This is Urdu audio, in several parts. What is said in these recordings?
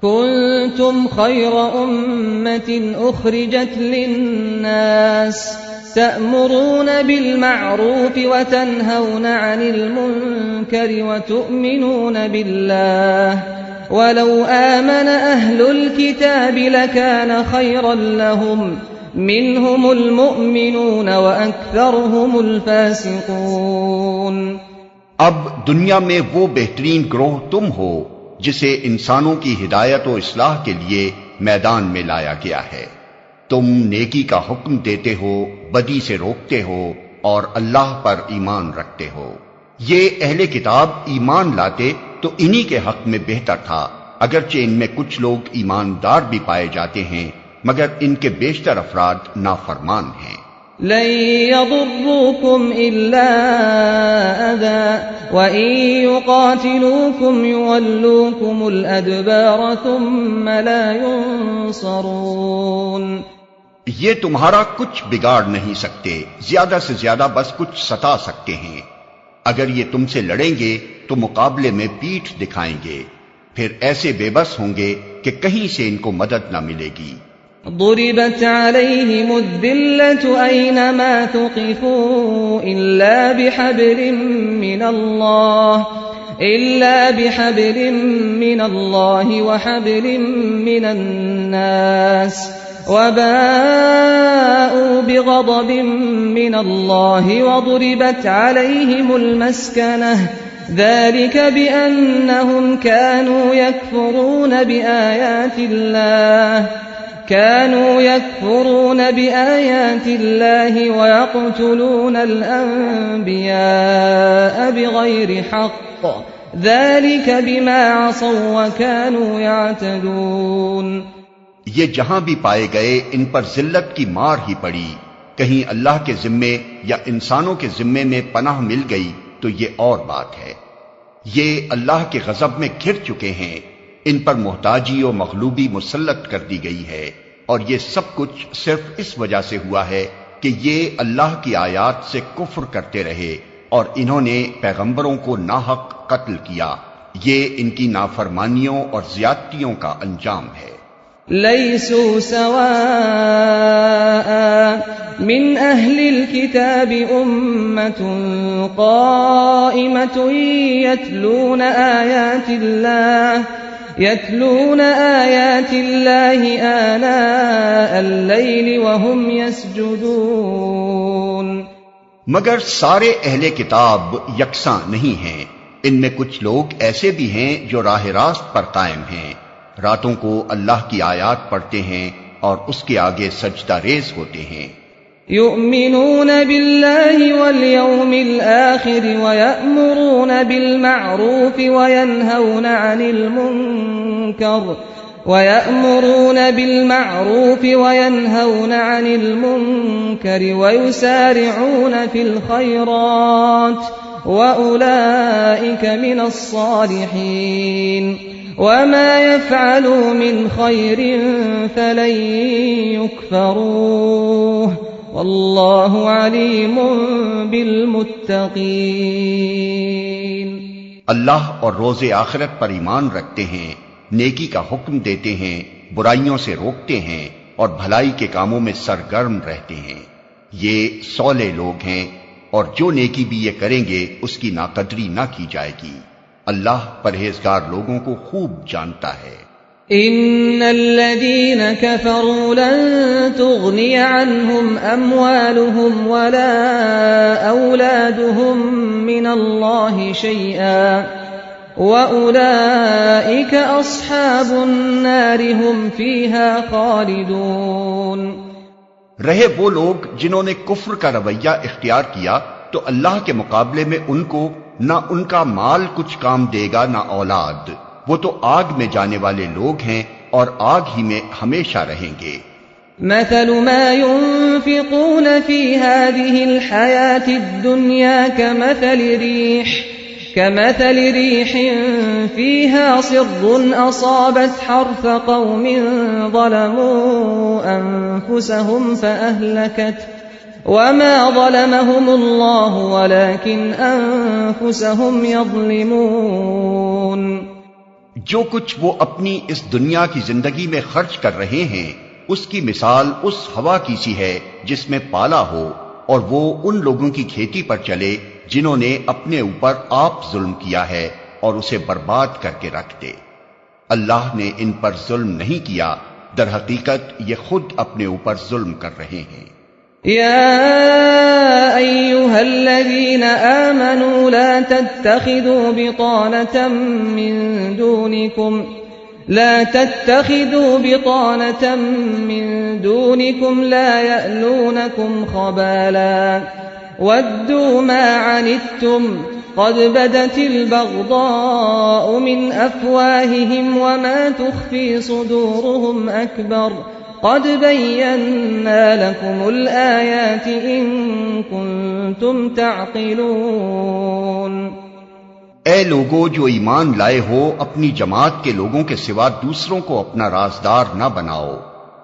كنتم خير أمة أخرجت للناس تأمرون بالمعروف وتنهون عن المنكر وتؤمنون بالله ولو آمن أهل الكتاب لكان خيرا لهم منهم المؤمنون وأكثرهم الفاسقون۔ اب دنیا میں وہ بہترین گروہ تم ہو جسے انسانوں کی ہدایت و اصلاح کے لیے میدان میں لایا گیا ہے۔ تم نیکی کا حکم دیتے ہو، بدی سے روکتے ہو اور اللہ پر ایمان رکھتے ہو۔ یہ اہل کتاب ایمان لاتے تو انہی کے حق میں بہتر تھا، اگرچہ ان میں کچھ لوگ ایماندار بھی پائے جاتے ہیں مگر ان کے بیشتر افراد نافرمان ہیں۔ لن يضروكم إلا أذى وإن يقاتلوكم يولوكم الأدبار ثم لا ينصرون۔ یہ تمہارا کچھ بگاڑ نہیں سکتے، زیادہ سے زیادہ بس کچھ ستا سکتے ہیں۔ اگر یہ تم سے لڑیں گے تو مقابلے میں پیٹھ دکھائیں گے، پھر ایسے بے بس ہوں گے کہ کہیں سے ان کو مدد نہ ملے گی۔ ضربت عليهم الذلة أينما ثقفوا إلا بحبل من الله وحبل من الناس وباءوا بغضب من الله وضربت عليهم المسكنة ذلك بأنهم كانوا يكفرون بآيات الله ويقتلون الأنبياء بغير حق ذلك بما عصوا وكانوا يعتدون۔ یہ جہاں بھی پائے گئے ان پر ذلت کی مار ہی پڑی، کہیں اللہ کے ذمے یا انسانوں کے ذمے میں پناہ مل گئی تو یہ اور بات ہے۔ یہ اللہ کے غضب میں گھر چکے ہیں، ان پر محتاجی و مغلوبی مسلط کر دی گئی ہے، اور یہ سب کچھ صرف اس وجہ سے ہوا ہے کہ یہ اللہ کی آیات سے کفر کرتے رہے اور انہوں نے پیغمبروں کو ناحق قتل کیا۔ یہ ان کی نافرمانیوں اور زیادتیوں کا انجام ہے۔ ليسوا سواء من أهل الكتاب أمة قائمة يتلون آيات الله آناء الليل وهم يسجدون۔ مگر سارے اہل کتاب یکساں نہیں ہیں، ان میں کچھ لوگ ایسے بھی ہیں جو راہ راست پر قائم ہیں، راتوں کو اللہ کی آیات پڑھتے ہیں اور اس کے آگے سجدہ ریز ہوتے ہیں۔ يؤمنون بالله واليوم الآخر ويأمرون بالمعروف وينهون عن المنكر ويسارعون في الخيرات وأولئك من الصالحين وما يفعلوا من خير فلن يكفروه واللہ علیم بالمتقین۔ اللہ اور روز آخرت پر ایمان رکھتے ہیں، نیکی کا حکم دیتے ہیں، برائیوں سے روکتے ہیں اور بھلائی کے کاموں میں سرگرم رہتے ہیں، یہ صالح لوگ ہیں، اور جو نیکی بھی یہ کریں گے اس کی ناقدری نہ کی جائے گی۔ اللہ پرہیزگار لوگوں کو خوب جانتا ہے۔ ان الذين كفروا لن تغني عنهم اموالهم ولا اولادهم من الله شيئا واولئك اصحاب النار هم فيها خالدون۔ رہے وہ لوگ جنہوں نے کفر کا رویہ اختیار کیا تو اللہ کے مقابلے میں ان کو نہ ان کا مال کچھ کام دے گا نہ اولاد، وہ تو آگ میں جانے والے لوگ ہیں اور آگ ہی میں ہمیشہ رہیں گے۔ مثل ما ينفقون في هذه الحياة الدنيا كمثل ريح فيها صر أصابت حرث قوم ظلموا أنفسهم فأهلكت وما ظلمهم الله ولكن أنفسهم يظلمون۔ جو کچھ وہ اپنی اس دنیا کی زندگی میں خرچ کر رہے ہیں اس کی مثال اس ہوا کی سی ہے جس میں پالا ہو اور وہ ان لوگوں کی کھیتی پر چلے جنہوں نے اپنے اوپر آپ ظلم کیا ہے اور اسے برباد کر کے رکھ دے۔ اللہ نے ان پر ظلم نہیں کیا، در حقیقت یہ خود اپنے اوپر ظلم کر رہے ہیں۔ يا أيها الذين آمنوا لا تتخذوا بطانة من دونكم لا يألونكم خبالا ودوا ما عنتم قد بدت البغضاء من أفواههم وما تخفي صدورهم أكبر قد بينا لكم الآيات إن كنتم تعقلون۔ اے لوگو جو ایمان لائے ہو، اپنی جماعت کے لوگوں کے سوا دوسروں کو اپنا رازدار نہ بناؤ،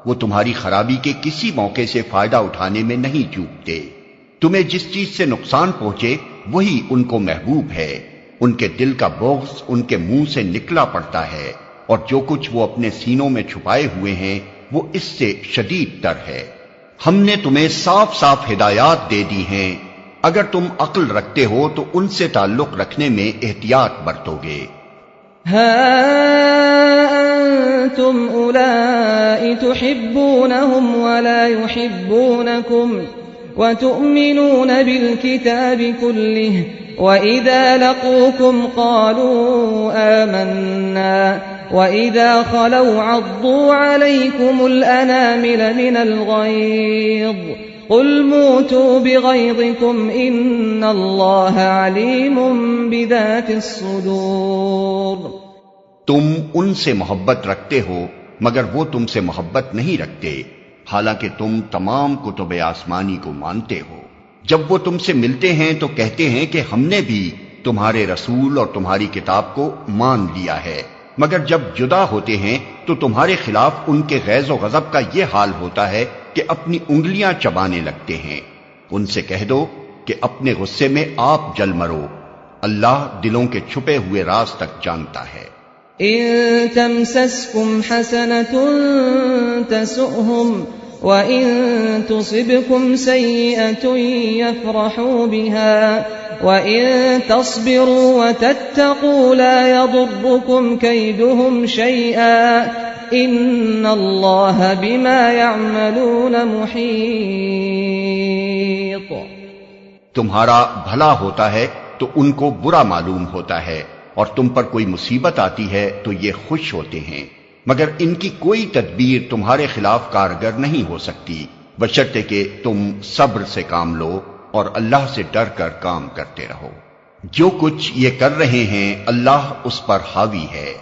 وہ تمہاری خرابی کے کسی موقع سے فائدہ اٹھانے میں نہیں چوکتے۔ تمہیں جس چیز سے نقصان پہنچے وہی ان کو محبوب ہے، ان کے دل کا بغض ان کے منہ سے نکلا پڑتا ہے، اور جو کچھ وہ اپنے سینوں میں چھپائے ہوئے ہیں وہ اس سے شدید تر ہے۔ ہم نے تمہیں صاف صاف ہدایات دے دی ہیں، اگر تم عقل رکھتے ہو تو ان سے تعلق رکھنے میں احتیاط برتو گے۔ ہا انتم اولائی تحبونہم ولا يحبونکم وتؤمنون بالکتاب کلہ وَإِذَا لَقُوكُمْ قَالُوا آمَنَّا وَإِذَا خَلَوْا عَضُّوا عَلَيْكُمُ الْأَنَامِلَ مِنَ الْغَيْظِ قُلْ مُوتُوا بِغَيْظِكُمْ إِنَّ اللَّهَ عَلِيمٌ بِذَاتِ الصُّدُورِ۔ تم ان سے محبت رکھتے ہو مگر وہ تم سے محبت نہیں رکھتے، حالانکہ تم تمام کتب آسمانی کو مانتے ہو۔ جب وہ تم سے ملتے ہیں تو کہتے ہیں کہ ہم نے بھی تمہارے رسول اور تمہاری کتاب کو مان لیا ہے، مگر جب جدا ہوتے ہیں تو تمہارے خلاف ان کے غیظ و غضب کا یہ حال ہوتا ہے کہ اپنی انگلیاں چبانے لگتے ہیں۔ ان سے کہہ دو کہ اپنے غصے میں آپ جل مرو، اللہ دلوں کے چھپے ہوئے راز تک جانتا ہے۔ ان تمسسکم حسنۃ تسؤہم وَإِن تُصِبْكُمْ سَيِّئَةٌ يَفْرَحُوا بِهَا وَإِن تَصْبِرُوا وَتَتَّقُوا لَا يَضُرُّكُمْ كَيْدُهُمْ شَيْئًا إِنَّ اللَّهَ بِمَا يَعْمَلُونَ مُحِيطٌ۔ تمہارا بھلا ہوتا ہے تو ان کو برا معلوم ہوتا ہے، اور تم پر کوئی مصیبت آتی ہے تو یہ خوش ہوتے ہیں، مگر ان کی کوئی تدبیر تمہارے خلاف کارگر نہیں ہو سکتی، بشرطے کہ تم صبر سے کام لو اور اللہ سے ڈر کر کام کرتے رہو۔ جو کچھ یہ کر رہے ہیں اللہ اس پر حاوی ہے۔